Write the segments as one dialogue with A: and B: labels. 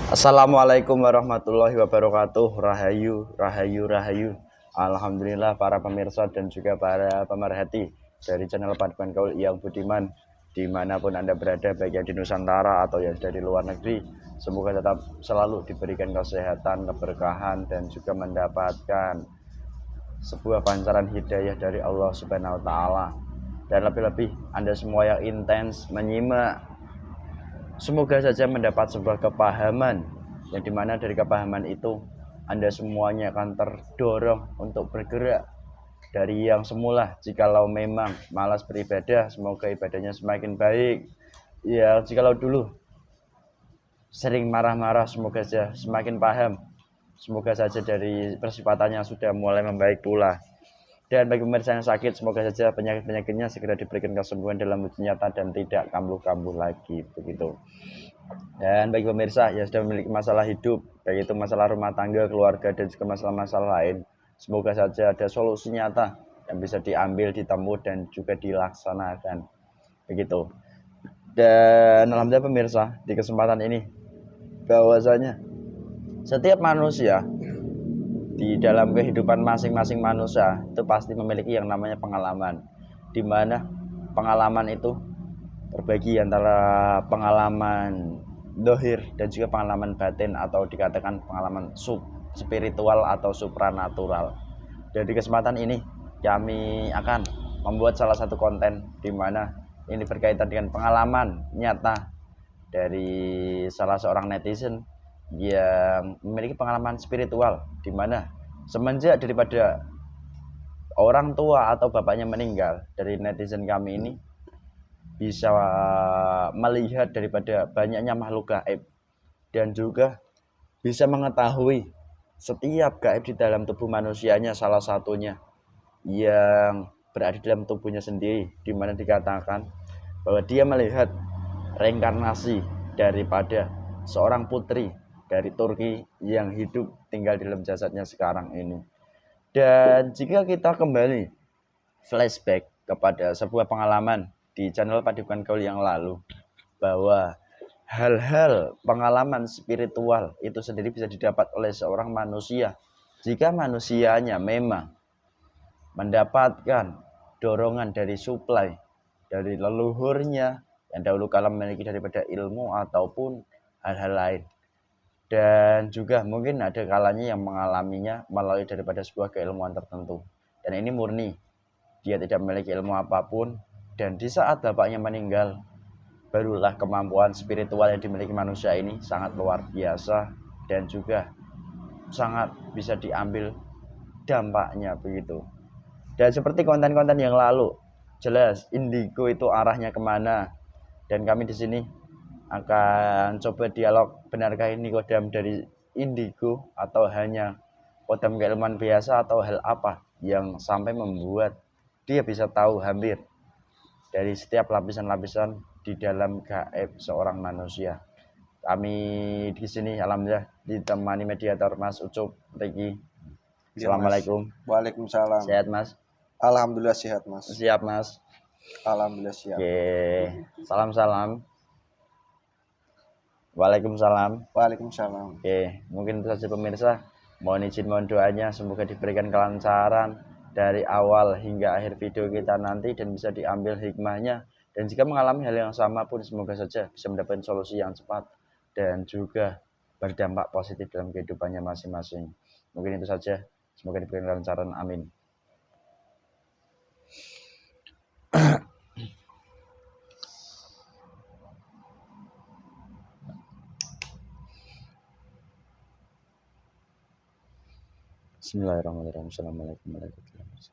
A: Assalamualaikum warahmatullahi wabarakatuh. Rahayu, rahayu, rahayu. Alhamdulillah para pemirsa dan juga para pemerhati dari channel Paduan Gaul yang budiman, dimanapun Anda berada, baik yang di Nusantara atau yang dari luar negeri, semoga tetap selalu diberikan kesehatan, keberkahan, dan juga mendapatkan sebuah pancaran hidayah dari Allah Subhanahu wa Ta'ala. Dan lebih-lebih Anda semua yang intens menyimak, semoga saja mendapat sebuah kepahaman, yang dimana dari kepahaman itu Anda semuanya akan terdorong untuk bergerak dari yang semula. Jikalau memang malas beribadah, semoga ibadahnya semakin baik. Ya, jikalau dulu sering marah-marah, semoga saja semakin paham. Semoga saja dari persifatannya sudah mulai membaik pula. Dan bagi pemirsa yang sakit, semoga saja penyakit-penyakitnya segera diberikan kesembuhan dalam wujud nyata dan tidak kambuh-kambuh lagi, begitu. Dan bagi pemirsa yang sudah memiliki masalah hidup, baik itu masalah rumah tangga, keluarga, dan juga masalah-masalah lain, semoga saja ada solusi nyata yang bisa diambil, ditemu, dan juga dilaksanakan, begitu. Dan alhamdulillah pemirsa, di kesempatan ini bahwasanya setiap manusia di dalam kehidupan masing-masing manusia itu pasti memiliki yang namanya pengalaman, di mana pengalaman itu terbagi antara pengalaman dohir dan juga pengalaman batin, atau dikatakan pengalaman spiritual atau supranatural. Dan di kesempatan ini kami akan membuat salah satu konten di mana ini berkaitan dengan pengalaman nyata dari salah seorang netizen yang memiliki pengalaman spiritual, di mana semenjak daripada orang tua atau bapaknya meninggal, dari netizen kami ini bisa melihat daripada banyaknya makhluk gaib, dan juga bisa mengetahui setiap gaib di dalam tubuh manusianya, salah satunya yang berada di dalam tubuhnya sendiri, di mana dikatakan bahwa dia melihat reinkarnasi daripada seorang putri dari Turki yang hidup tinggal di dalam jasadnya sekarang ini. Dan jika kita kembali flashback kepada sebuah pengalaman di channel Paduan Gaul yang lalu, bahwa hal-hal pengalaman spiritual itu sendiri bisa didapat oleh seorang manusia jika manusianya memang mendapatkan dorongan dari suplai dari leluhurnya yang dahulu kala memiliki daripada ilmu ataupun hal-hal lain. Dan juga mungkin ada kalanya yang mengalaminya melalui daripada sebuah keilmuan tertentu, dan ini murni dia tidak memiliki ilmu apapun. Dan di saat bapaknya meninggal, barulah kemampuan spiritual yang dimiliki manusia ini sangat luar biasa, dan juga sangat bisa diambil dampaknya, begitu. Dan seperti konten-konten yang lalu, jelas indigo itu arahnya kemana. Dan kami di sini akan coba dialog, benarkah ini kodam dari indigo atau hanya kodam keilmuan biasa, atau hal apa yang sampai membuat dia bisa tahu hampir dari setiap lapisan-lapisan di dalam gaib seorang manusia. Kami di sini alhamdulillah ditemani mediator Mas Ucup Riki. Assalamualaikum.
B: Waalaikumsalam.
A: Sehat Mas?
B: Alhamdulillah sehat Mas.
A: Siap Mas.
B: Alhamdulillah siap.
A: Oke. Salam-salam. Waalaikumsalam.
B: Waalaikumsalam.
A: Oke, mungkin itu saja pemirsa. Mohon izin, mohon doanya, semoga diberikan kelancaran dari awal hingga akhir video kita nanti, dan bisa diambil hikmahnya. Dan jika mengalami hal yang sama pun, semoga saja bisa mendapatkan solusi yang cepat dan juga berdampak positif dalam kehidupannya masing-masing. Mungkin itu saja. Semoga diberikan kelancaran. Amin. Bismillahirrahmanirrahim. Assalamualaikum warahmatullahi wabarakatuh.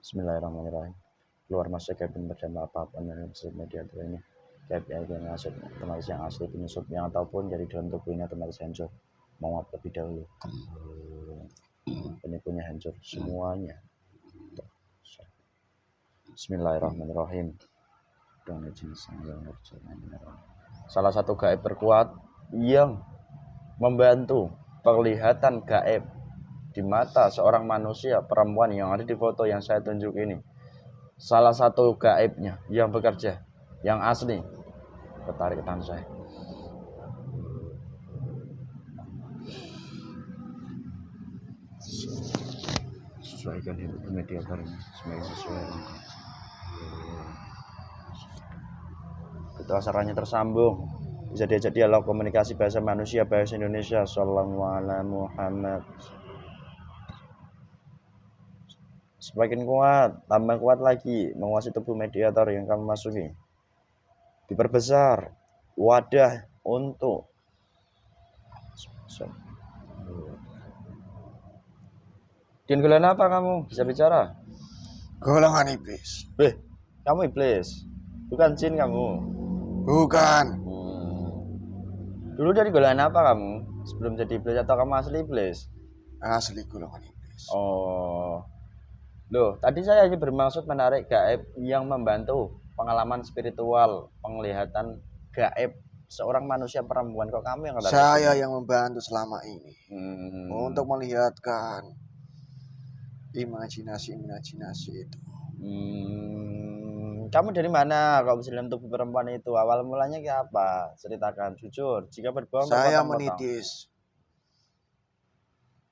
A: Bismillahirrahmanirrahim. Keluar masuk kabin berdampak apapun dalam media ini. KPI yang masuk otomatis yang asli penyusup yang ataupun dari dalam tubuh ini otomatis hancur. Mau lebih dahulu. Penipunya hancur semuanya. Bismillahirrahmanirrahim. Salah satu gaib terkuat yang membantu penglihatan gaib di mata seorang manusia perempuan yang ada di foto yang saya tunjuk ini, salah satu gaibnya yang bekerja, yang asli. Ketarik ke tangan saya. Sesuaikan itu media bareng, semakin sesuai. Itu asarannya tersambung, bisa diajak dialog komunikasi bahasa manusia, bahasa Indonesia. Sallallahu alaihi Muhammad. Semakin kuat, tambah kuat lagi, menguasai tubuh mediator yang kamu masuki. Diperbesar wadah untuk Din, golongan apa kamu? Bisa bicara?
B: Golongan iblis.
A: Kamu iblis, bukan jin kamu.
B: Bukan.
A: Dulu dari golongan apa kamu? Sebelum jadi iblis atau kamu asli iblis?
B: Asli golongan iblis.
A: Oh, loh, tadi saya hanya bermaksud menarik gaib yang membantu pengalaman spiritual, penglihatan gaib seorang manusia perempuan. Kok kamu yang menarik?
B: Saya yang membantu selama ini untuk
A: Hmm.
B: melihatkan imajinasi itu.
A: Kamu dari mana? Kau bisa dalam tubuh perempuan itu? Awal mulanya kayak apa? Ceritakan, jujur. Jika berbohong,
B: Saya
A: terpotong-potong.
B: menitis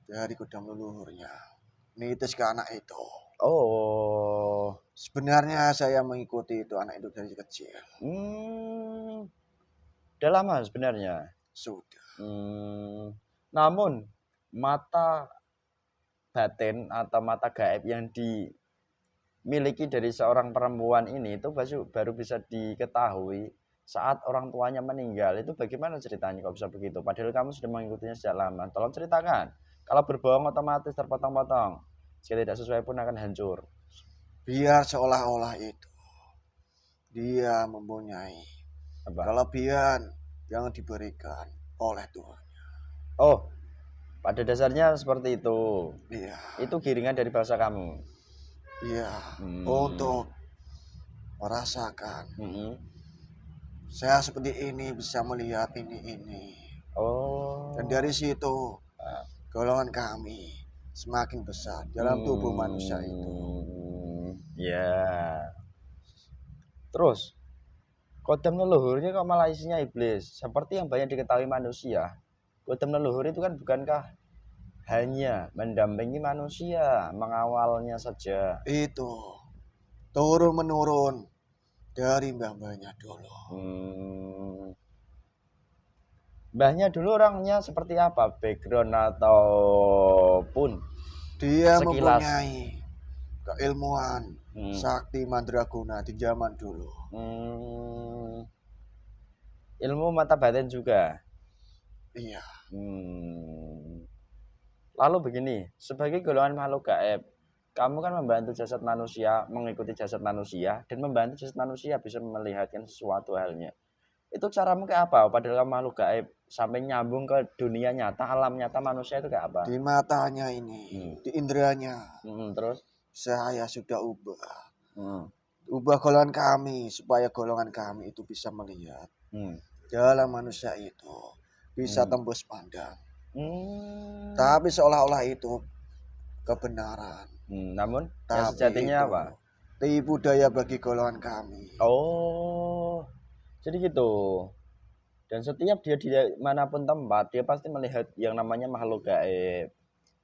B: dari kudam leluhurnya, menitis ke anak itu.
A: Oh,
B: Sebenarnya saya mengikuti itu anak itu dari kecil.
A: Udah lama sebenarnya.
B: Sudah.
A: Namun mata batin atau mata gaib yang dimiliki dari seorang perempuan ini itu baru bisa diketahui saat orang tuanya meninggal. Itu bagaimana ceritanya kok bisa begitu? Padahal kamu sudah mengikutinya sejak lama. Tolong ceritakan. Kalau berbohong otomatis terpotong-potong. Jika tidak sesuai pun akan hancur.
B: Biar seolah-olah itu dia mempunyai kelebihan yang diberikan oleh Tuhan.
A: Oh, pada dasarnya seperti itu.
B: Iya.
A: Itu giringan dari bahasa kamu.
B: Iya. Untuk merasakan. Saya seperti ini bisa melihat ini.
A: Oh.
B: Dan dari situ golongan kami semakin besar dalam tubuh manusia itu.
A: Ya. Terus kodam leluhurnya kok malah isinya iblis. Seperti yang banyak diketahui manusia. Kodam leluhur itu kan bukankah hanya mendampingi manusia, mengawalnya saja.
B: Itu turun menurun dari mbah-mbahnya dulu.
A: Mbahnya dulu orangnya seperti apa? Background ataupun
B: dia
A: sekilas
B: mempunyai keilmuan sakti mandraguna di zaman dulu.
A: Ilmu mata batin juga.
B: Iya.
A: Lalu begini, sebagai golongan makhluk gaib, kamu kan membantu jasad manusia, mengikuti jasad manusia, dan membantu jasad manusia bisa melihatkan sesuatu halnya. Itu caramu kayak apa? Padahal kamu makhluk gaib, sampai nyambung ke dunia nyata, alam nyata manusia itu kayak apa?
B: Di matanya ini, di inderanya.
A: Terus?
B: Saya sudah ubah. Ubah golongan kami, supaya golongan kami itu bisa melihat. Dalam manusia itu, bisa tembus pandang. Tapi seolah-olah itu kebenaran.
A: Namun yang sejatinya apa?
B: Tipu daya bagi golongan kami.
A: Oh, jadi gitu. Dan setiap dia di manapun tempat, dia pasti melihat yang namanya makhluk gaib.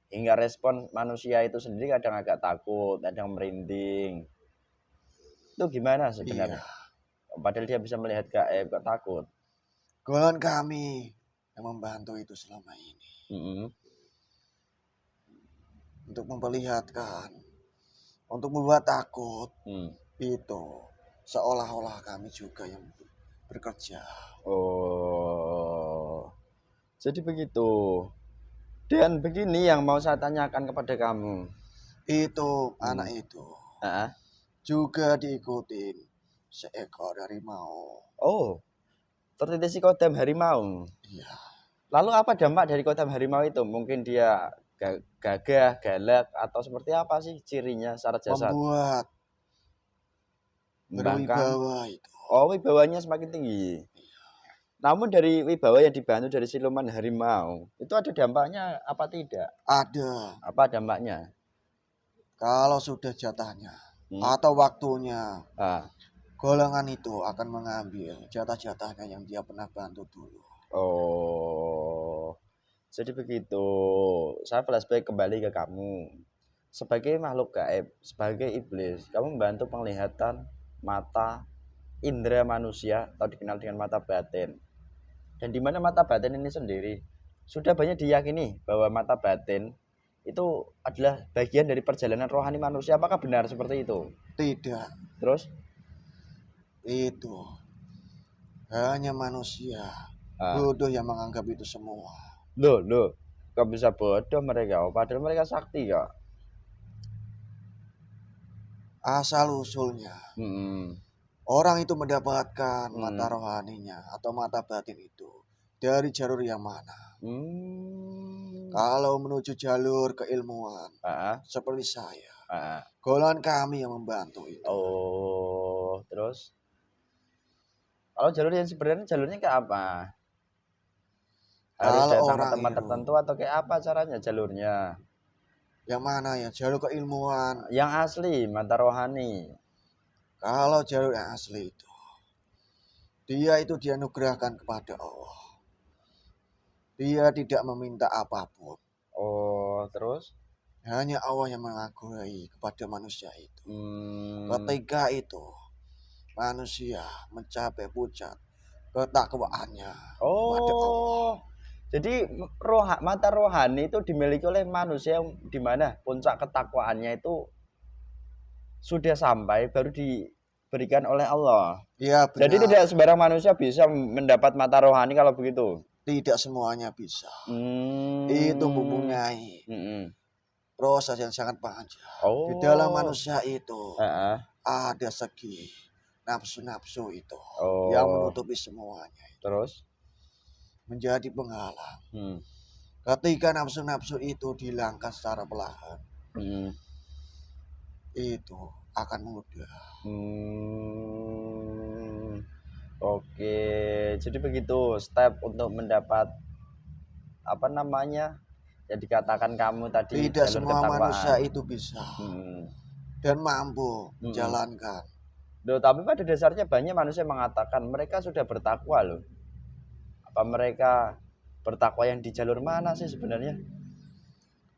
A: Hingga respon manusia itu sendiri kadang agak takut, kadang merinding. Itu gimana sebenarnya? Iya. Padahal dia bisa melihat gaib, kok takut?
B: Golongan kami yang membantu itu selama ini. Untuk memperlihatkan, untuk membuat takut, itu seolah-olah kami juga yang bekerja.
A: Oh, jadi begitu. Dan begini yang mau saya tanyakan kepada kamu.
B: Itu anak itu juga diikutin seekor harimau.
A: Oh, terdeteksi kodam harimau.
B: Iya.
A: Lalu apa dampak dari kodam harimau itu? Mungkin dia gagah, galak, atau seperti apa sih cirinya secara jasad?
B: Membuat berwibawa itu.
A: Oh, wibawanya semakin tinggi. Namun dari wibawa yang dibantu dari siluman harimau, itu ada dampaknya apa tidak?
B: Ada.
A: Apa dampaknya?
B: Kalau sudah jatahnya, atau waktunya
A: Ah.
B: golongan itu akan mengambil jatah-jatahnya yang dia pernah bantu dulu.
A: Oh, jadi begitu. Saya flashback kembali ke kamu. Sebagai makhluk gaib, sebagai iblis, kamu membantu penglihatan mata indera manusia atau dikenal dengan mata batin. Dan di mana mata batin ini sendiri sudah banyak diyakini bahwa mata batin itu adalah bagian dari perjalanan rohani manusia. Apakah benar seperti itu?
B: Tidak.
A: Terus?
B: Itu hanya manusia bodoh yang menganggap itu semua.
A: Loh, kok bisa bodoh mereka? Padahal mereka sakti kok.
B: Asal usulnya orang itu mendapatkan mata rohaninya atau mata batin itu dari jalur yang mana? Kalau menuju jalur keilmuan seperti saya, golongan kami yang membantu itu.
A: Oh, terus? Kalau jalur yang sebenarnya jalurnya kayak apa? Harus
B: Kalau
A: datang ke
B: orang
A: tempat
B: itu,
A: tertentu atau kayak apa caranya jalurnya?
B: Yang mana ya? Jalur keilmuan.
A: Yang asli, mata rohani.
B: Kalau jalur yang asli itu, dia itu dianugerahkan kepada Allah. Dia tidak meminta apapun.
A: Oh, terus?
B: Hanya Allah yang mengakui kepada manusia itu. Ketika itu, manusia mencapai puncak ketakwaannya kepada Allah.
A: Jadi mata rohani itu dimiliki oleh manusia yang dimana puncak ketakwaannya itu sudah sampai baru diberikan oleh Allah.
B: Ya, benar.
A: Jadi tidak sembarang manusia bisa mendapat mata rohani kalau begitu.
B: Tidak semuanya bisa. Itu mempunyai proses yang sangat panjang. Di dalam manusia itu ada segi nafsu-nafsu itu yang menutupi semuanya.
A: Terus
B: menjadi penghalang. Ketika nafsu-nafsu itu dihilangkan secara perlahan, itu akan mudah.
A: Oke, jadi begitu step untuk mendapat apa namanya yang dikatakan kamu tadi.
B: Tidak semua manusia itu bisa dan mampu menjalankan.
A: Loh, tapi pada dasarnya banyak manusia mengatakan mereka sudah bertakwa loh. Apa mereka bertakwa yang di jalur mana sih sebenarnya?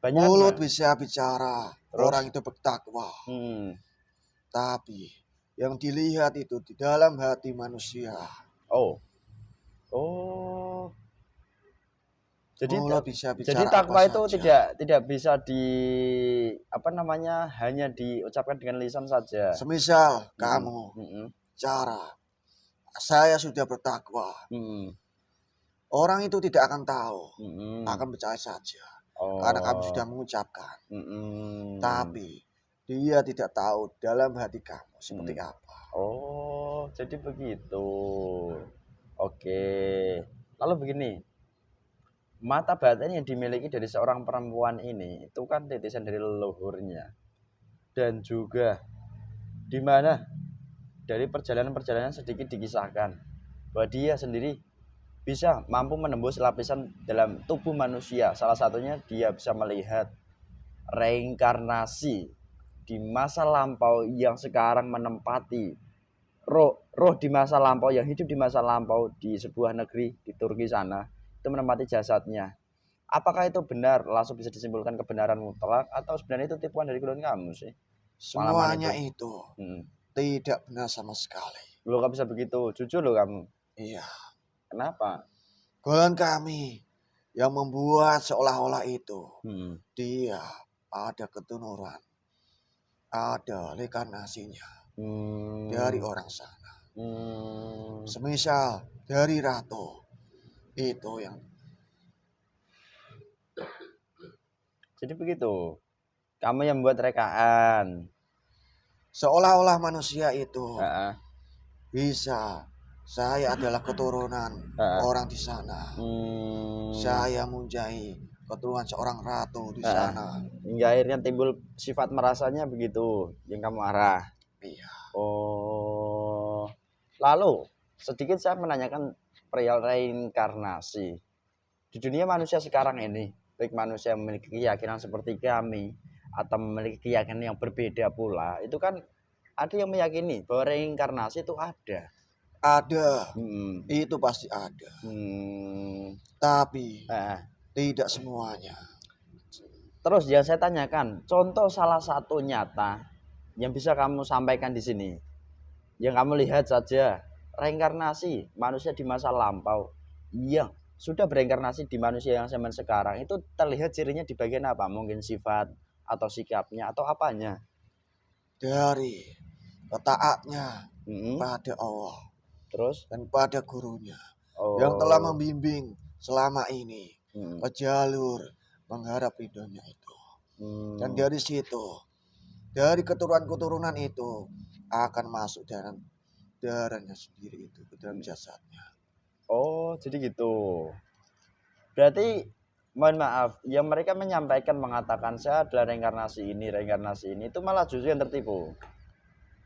B: Banyak mulut bisa bicara. Terus? Orang itu bertakwa. Tapi yang dilihat itu di dalam hati manusia.
A: Jadi
B: bisa bicara.
A: Jadi takwa itu tidak bisa di apa namanya hanya diucapkan dengan lisan saja.
B: Semisal kamu cara saya sudah bertakwa. Orang itu tidak akan tahu, akan percaya saja. Karena kamu sudah mengucapkan. Tapi dia tidak tahu dalam hati kamu seperti apa.
A: Oh, jadi begitu. Oke. Lalu begini, mata batin yang dimiliki dari seorang perempuan ini itu kan titisan dari leluhurnya. Dan juga di mana dari perjalanan-perjalanan sedikit dikisahkan bahwa dia sendiri bisa mampu menembus lapisan dalam tubuh manusia. Salah satunya dia bisa melihat reinkarnasi di masa lampau yang sekarang menempati roh di masa lampau, yang hidup di masa lampau di sebuah negeri di Turki sana, itu menempati jasadnya. Apakah itu benar? Langsung bisa disimpulkan kebenaran mutlak atau sebenarnya itu tipuan dari klon kamu sih?
B: Semuanya itu tidak benar sama sekali.
A: Lo gak bisa begitu, jujur lo kamu.
B: Iya.
A: Kenapa?
B: Golongan kami yang membuat seolah-olah itu dia ada keturunan, ada reinkarnasinya dari orang sana. Semisal dari ratu itu yang.
A: Jadi begitu. Kamu yang membuat rekaan.
B: Seolah-olah manusia itu bisa. Saya adalah keturunan orang di sana. Saya mempunyai keturunan seorang ratu di sana.
A: Hingga akhirnya timbul sifat merasanya begitu yang kamu arah.
B: Iya.
A: Oh. Lalu sedikit saya menanyakan perihal reinkarnasi. Di dunia manusia sekarang ini, baik manusia yang memiliki keyakinan seperti kami atau memiliki keyakinan yang berbeda pula, itu kan ada yang meyakini bahwa reinkarnasi itu ada.
B: Ada, itu pasti ada. Tapi tidak semuanya.
A: Terus yang saya tanyakan, contoh salah satu nyata yang bisa kamu sampaikan di sini, yang kamu lihat saja reinkarnasi manusia di masa lampau yang sudah bereinkarnasi di manusia yang zaman sekarang, itu terlihat cirinya di bagian apa? Mungkin sifat atau sikapnya atau apanya?
B: Dari ketaatnya pada Allah,
A: terus
B: dan pada gurunya yang telah membimbing selama ini ke jalur mengharap ridhonya itu. Dan dari situ, dari keturunan-keturunan itu akan masuk dalam darahnya sendiri itu ke dalam jasadnya.
A: Oh, jadi gitu. Berarti mohon maaf, yang mereka menyampaikan mengatakan saya adalah reinkarnasi ini itu malah justru yang tertipu.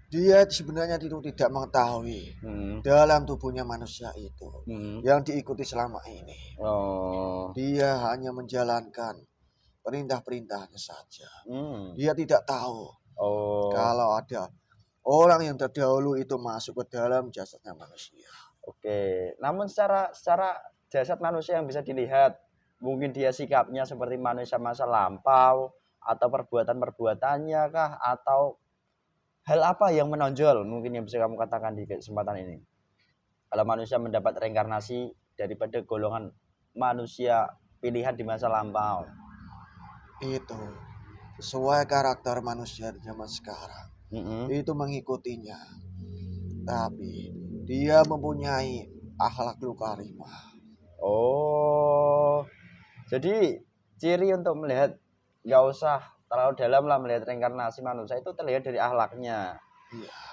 B: Dia sebenarnya itu tidak mengetahui dalam tubuhnya manusia itu yang diikuti selama ini. Dia hanya menjalankan perintah-perintahnya saja. Dia tidak tahu kalau ada orang yang terdahulu itu masuk ke dalam jasadnya manusia.
A: Oke, namun secara jasad manusia yang bisa dilihat, mungkin dia sikapnya seperti manusia masa lampau, atau perbuatan-perbuatannya kah, atau hal apa yang menonjol mungkin yang bisa kamu katakan di kesempatan ini? Kalau manusia mendapat reinkarnasi daripada golongan manusia pilihan di masa lampau.
B: Itu sesuai karakter manusia di zaman sekarang. Itu mengikutinya. Tapi dia mempunyai akhlakul karimah.
A: Oh, jadi ciri untuk melihat, nggak usah terlalu dalam lah melihat reinkarnasi manusia, itu terlihat dari akhlaknya.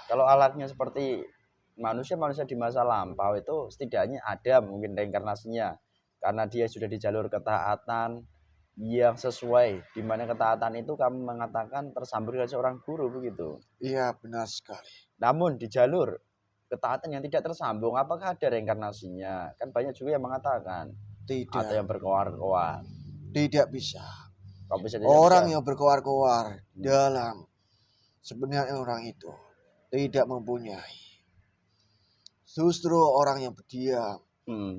A: Kalau akhlaknya seperti manusia di masa lampau, itu setidaknya ada mungkin reinkarnasinya, karena dia sudah di jalur ketaatan yang sesuai, di mana ketaatan itu kamu mengatakan tersambung dengan seorang guru begitu.
B: Iya, benar sekali.
A: Namun di jalur ketaatan yang tidak tersambung, apakah ada reinkarnasinya? Kan banyak juga yang mengatakan
B: tidak,
A: atau yang berkoar-koar.
B: Tidak bisa.
A: Orang
B: yang berkoar-koar dalam sebenarnya orang itu tidak mempunyai. Justru orang yang berdiam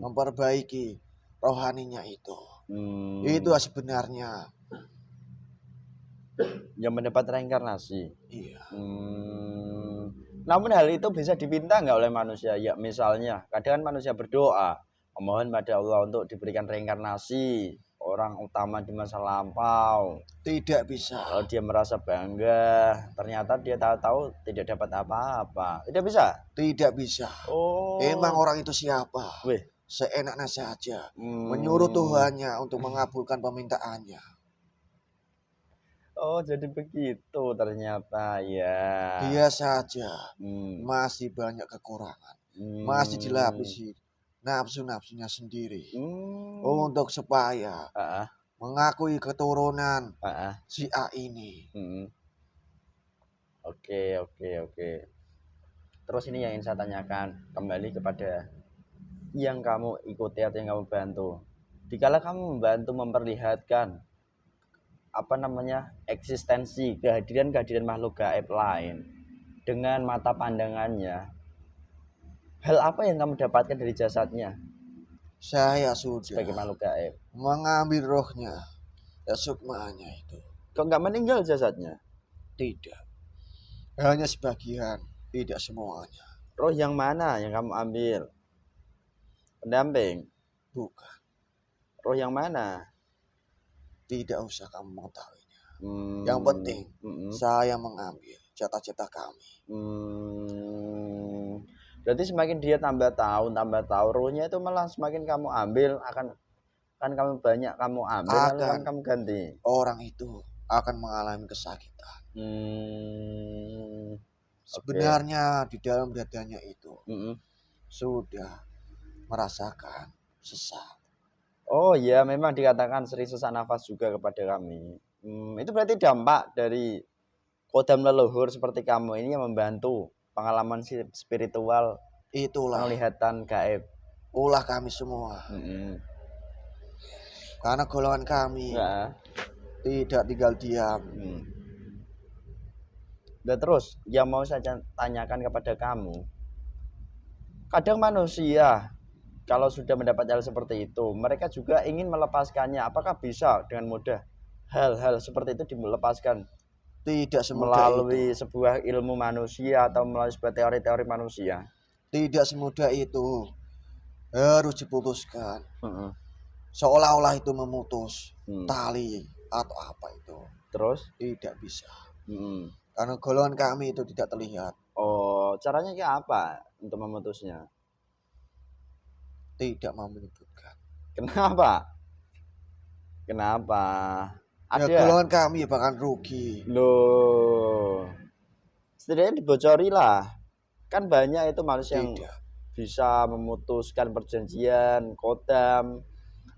B: memperbaiki rohaninya itu sebenarnya
A: yang mendapat reinkarnasi.
B: Iya.
A: Namun hal itu bisa dipinta nggak oleh manusia? Ya misalnya kadang manusia berdoa memohon pada Allah untuk diberikan reinkarnasi orang utama di masa lampau.
B: Tidak bisa.
A: Kalau dia merasa bangga, ternyata dia tahu-tahu tidak dapat apa-apa. Tidak bisa?
B: Tidak bisa. Emang orang itu siapa? Seenaknya saja menyuruh Tuhannya untuk mengabulkan permintaannya.
A: Oh, jadi begitu ternyata ya.
B: Dia saja masih banyak kekurangan. Masih dilapisi nafsu-nafsunya sendiri. Untuk supaya mengakui keturunan si A ini.
A: Oke. Terus ini yang ingin saya tanyakan kembali kepada yang kamu ikuti atau yang kamu bantu. Dikala kamu membantu memperlihatkan eksistensi kehadiran makhluk gaib lain dengan mata pandangannya, hal apa yang kamu dapatkan dari jasadnya?
B: Saya sudah
A: sebagai makhluk gaib
B: mengambil rohnya dan sukmanya itu.
A: Kok nggak meninggal jasadnya?
B: Tidak, hanya sebagian, tidak semuanya.
A: Roh yang mana yang kamu ambil? Pendamping?
B: Bukan.
A: Roh yang mana?
B: Tidak usah kamu mengetahuinya. Yang penting saya mengambil cita-cita kami.
A: Berarti semakin dia tambah tahun rohnya itu malah semakin kamu ambil, kan kamu banyak kamu ambil, akan kamu ganti.
B: Orang itu akan mengalami kesakitan. Sebenarnya di dalam dadanya itu sudah merasakan sesak.
A: Oh iya, memang dikatakan sering sesak nafas juga kepada kami. Itu berarti dampak dari kodam leluhur seperti kamu ini yang membantu pengalaman spiritual,
B: itulah
A: penglihatan gaib.
B: Ulah kami semua. Karena golongan kami tidak tinggal diam.
A: Dan terus yang mau saya tanyakan kepada kamu, kadang manusia kalau sudah mendapat hal seperti itu, mereka juga ingin melepaskannya. Apakah bisa dengan mudah hal-hal seperti itu dilepaskan
B: Tidak semudah
A: melalui
B: itu.
A: sebuah ilmu manusia atau melalui sebuah teori-teori manusia?
B: Tidak semudah itu. Harus diputuskan.
A: Heeh.
B: Seolah-olah itu memutus
A: Hmm.
B: tali atau apa itu.
A: Terus?
B: Tidak bisa.
A: Hmm.
B: Karena golongan kami itu tidak terlihat.
A: Oh, caranya kayak apa untuk memutusnya?
B: Tidak mau menyebutkan.
A: Kenapa? Kenapa?
B: Ya
A: Ada?
B: golongan kami bahkan rugi.
A: Loh, setidaknya dibocori lah. Kan banyak itu manusia yang
B: Tidak.
A: bisa memutuskan perjanjian, kodam,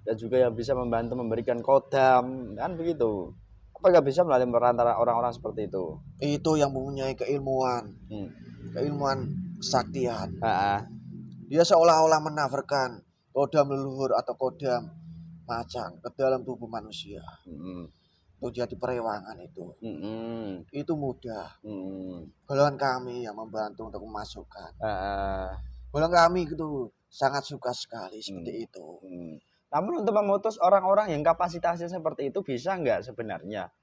A: dan juga yang bisa membantu memberikan kodam, kan begitu. Apakah bisa melalui perantara orang-orang seperti itu?
B: Itu yang mempunyai keilmuan. Keilmuan kesaktian. Dia seolah-olah menawarkan kodam leluhur atau kodam macan ke dalam tubuh manusia. Untuk jadi perewangan itu. Itu mudah. Golongan kami yang membantu untuk memasukkan. Golongan kami itu sangat suka sekali seperti itu.
A: Namun untuk memutus orang-orang yang kapasitasnya seperti itu bisa nggak sebenarnya?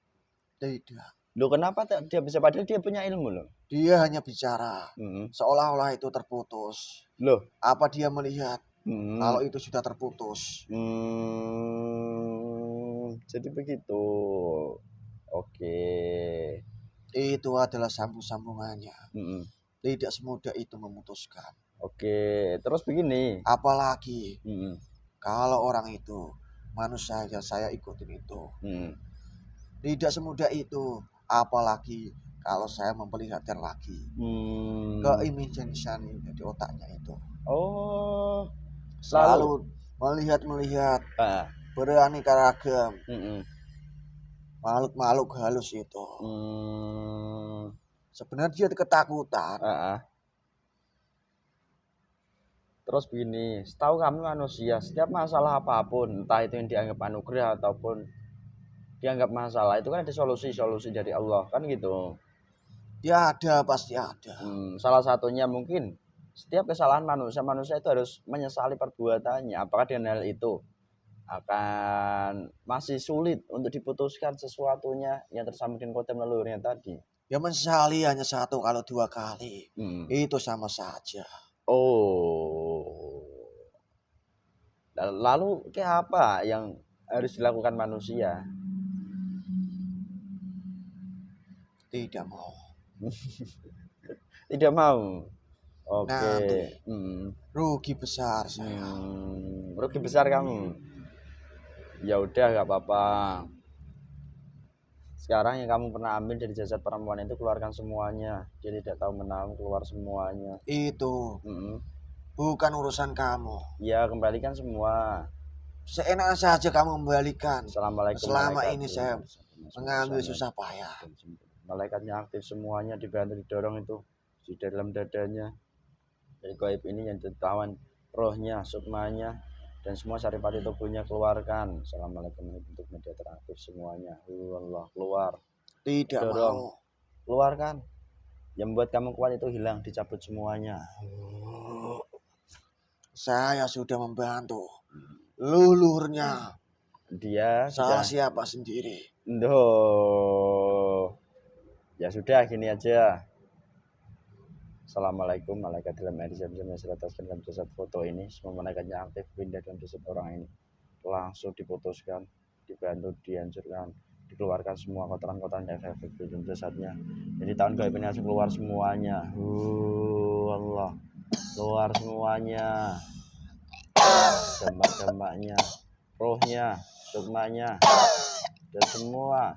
B: Tidak.
A: Loh kenapa dia bisa? Padahal dia punya ilmu loh.
B: Dia hanya bicara. Seolah-olah itu terputus.
A: Loh.
B: Apa dia melihat kalau itu sudah terputus?
A: Jadi begitu. Oke.
B: Itu adalah sambung-sambungannya. Tidak semudah itu memutuskan.
A: Oke. Terus begini.
B: Apalagi kalau orang itu manusia yang saya ikutin itu. Tidak semudah itu. Apalagi kalau saya memperlihatkan lagi keimaginasian di otaknya itu.
A: Oh,
B: selalu melihat beraneka ragam makhluk-makhluk halus itu. Sebenarnya dia ketakutan.
A: Terus begini, setahu kami manusia setiap masalah apapun, entah itu yang dianggap anugerah ataupun dianggap masalah, itu kan ada solusi dari Allah, kan gitu.
B: Ya ada, pasti ada.
A: Salah satunya mungkin setiap kesalahan manusia itu harus menyesali perbuatannya. Apakah dengan hal itu akan masih sulit untuk diputuskan sesuatunya yang tersambung dengan kodam leluhurnya tadi?
B: Ya menyesali hanya satu kalau 2 kali. Itu sama saja.
A: Oh. Lalu kayak apa yang harus dilakukan manusia?
B: Tidak mau.
A: Tidak mau. Oke.
B: Nanti rugi besar saya.
A: Rugi besar kamu. Ya udah nggak apa-apa. Sekarang yang kamu pernah ambil dari jasad perempuan itu keluarkan semuanya. Dia tidak tahu menahu, keluar semuanya.
B: Itu bukan urusan kamu.
A: Ya kembalikan semua.
B: Seenak saja kamu kembalikan.
A: Assalamualaikum.
B: Selama ini saya mengambil susah payah.
A: Malaikatnya aktif semuanya, dibantu didorong itu di dalam dadanya. Dari gaib ini yang ditawan rohnya, sukmanya, dan semua saripati tubuhnya keluarkan. Assalamualaikum, bentuk media teraktif semuanya. Allah keluar.
B: Tidak
A: dorong.
B: mau.
A: Keluarkan. Yang membuat kamu kuat itu hilang, dicabut semuanya.
B: Saya sudah membantu leluhurnya.
A: Dia
B: salah siapa sendiri.
A: Ya sudah gini aja. Assalamualaikum, malaikat dalam hadis yang bisa diletakkan dalam jasad foto ini. Semua malaikatnya aktif pindah dalam jasad orang ini. Langsung diputuskan, dibantu, dihancurkan, dikeluarkan semua kotoran-kotoran efek di dalam jasadnya. Jadi tahun gaib ini langsung keluar semuanya. Allah, keluar semuanya. Dampak-dampaknya, rohnya, sukmanya, dan semua.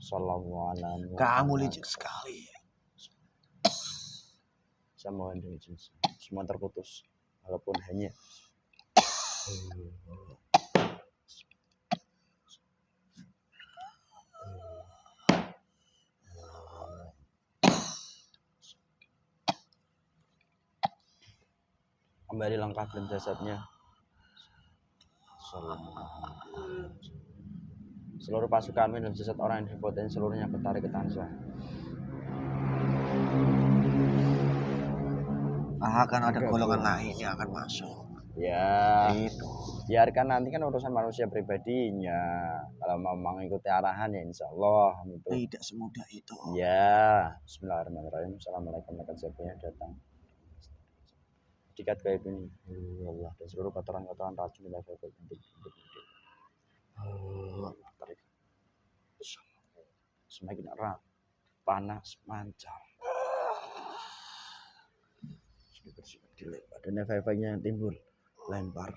A: Assalamualaikum.
B: Kamu licik sekali.
A: Saya mohon dengan izin semua terputus walaupun hanya kembali lengkap dalam jasadnya. Assalamualaikum. seluruh pasukanmu dan jasad orang yang difotoin seluruhnya ketarik ke tanah.
B: Akan ada golongan lain yang akan masuk.
A: Ya,
B: Itu.
A: biarkan nanti kan urusan manusia pribadinya. Kalau mau mengikuti arahan ya insya Allah itu.
B: Tidak semudah itu.
A: Ya, bismillahirrahmanirrahim. Assalamualaikum warahmatullahi wabarakatuh. Datang. Dikat gaib ini. Allah dan seluruh kotoran-kotoran racun dan gaib untuk tarik. Semakin erat, panas, mancar. Sudah bersifat dilempar. Dan efek-efeknya yang timbul, lempar.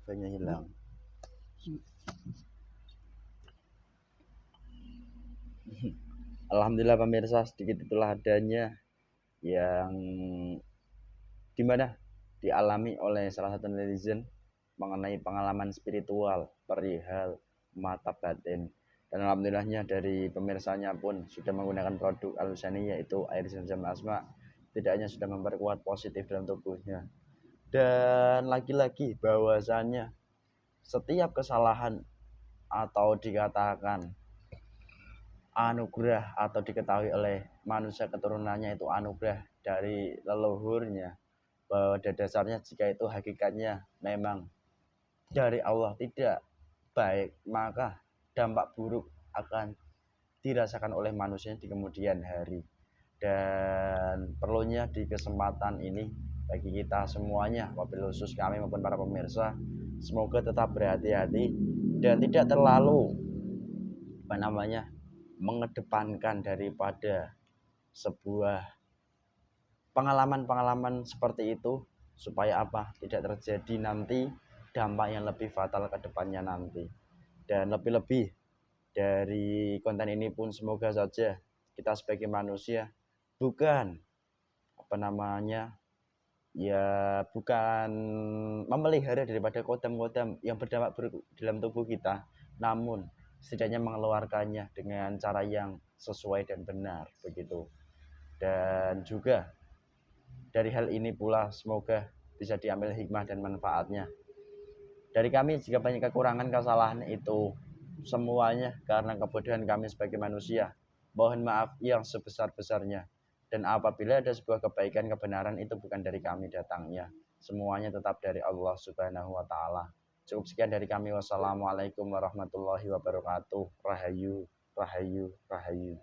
A: Efeknya hilang. Alhamdulillah pemirsa, sedikit itulah adanya yang dimana dialami oleh salah satu netizen mengenai pengalaman spiritual perihal mata batin, dan alhamdulillahnya dari pemirsanya pun sudah menggunakan produk Al-Husani yaitu air zam-zam asma, tidak hanya sudah memperkuat positif dalam tubuhnya, dan lagi-lagi bahwasanya setiap kesalahan atau dikatakan anugerah atau diketahui oleh manusia keturunannya itu anugerah dari leluhurnya, bahwa pada dasarnya jika itu hakikatnya memang dari Allah tidak baik, maka dampak buruk akan dirasakan oleh manusia di kemudian hari. Dan perlunya di kesempatan ini bagi kita semuanya, wabil khusus kami maupun para pemirsa, semoga tetap berhati-hati dan tidak terlalu mengedepankan daripada sebuah pengalaman-pengalaman seperti itu, supaya apa, tidak terjadi nanti dampak yang lebih fatal ke depannya nanti. Dan lebih-lebih dari konten ini pun semoga saja kita sebagai manusia bukan bukan memelihara daripada kodam-kodam yang berdampak buruk dalam tubuh kita, namun setidaknya mengeluarkannya dengan cara yang sesuai dan benar begitu. Dan juga dari hal ini pula semoga bisa diambil hikmah dan manfaatnya. Dari kami jika banyak kekurangan kesalahan itu semuanya karena kebodohan kami sebagai manusia, mohon maaf yang sebesar-besarnya. Dan apabila ada sebuah kebaikan kebenaran itu bukan dari kami datangnya, semuanya tetap dari Allah Subhanahu wa taala. Cukup sekian dari kami. Wassalamualaikum warahmatullahi wabarakatuh. Rahayu, rahayu, rahayu.